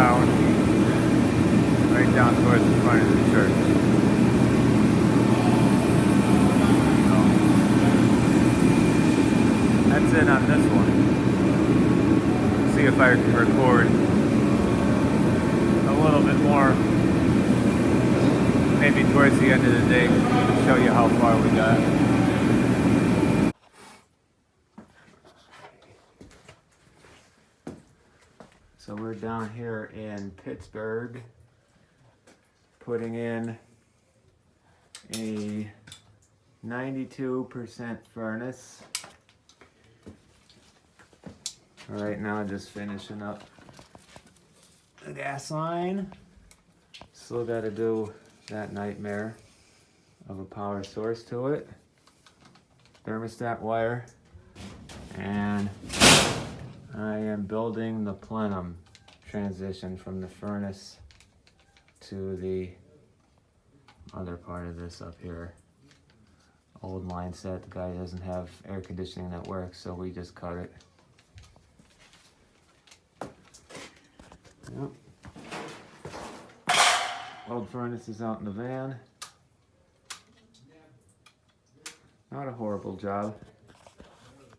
down, right down towards the front of the church. So, that's it on this one. See if I can record a little bit more, maybe towards the end of the day, to show you how far we got. So we're down here in Pittsburgh, putting in a 92% furnace. Right now, just finishing up the gas line. Still got to do that nightmare of a power source to it. Thermostat wire. And I am building the plenum transition from the furnace to the other part of this up here. Old line set, the guy doesn't have air conditioning that works, so we just cut it. Yep. Old furnace is out in the van. Not a horrible job.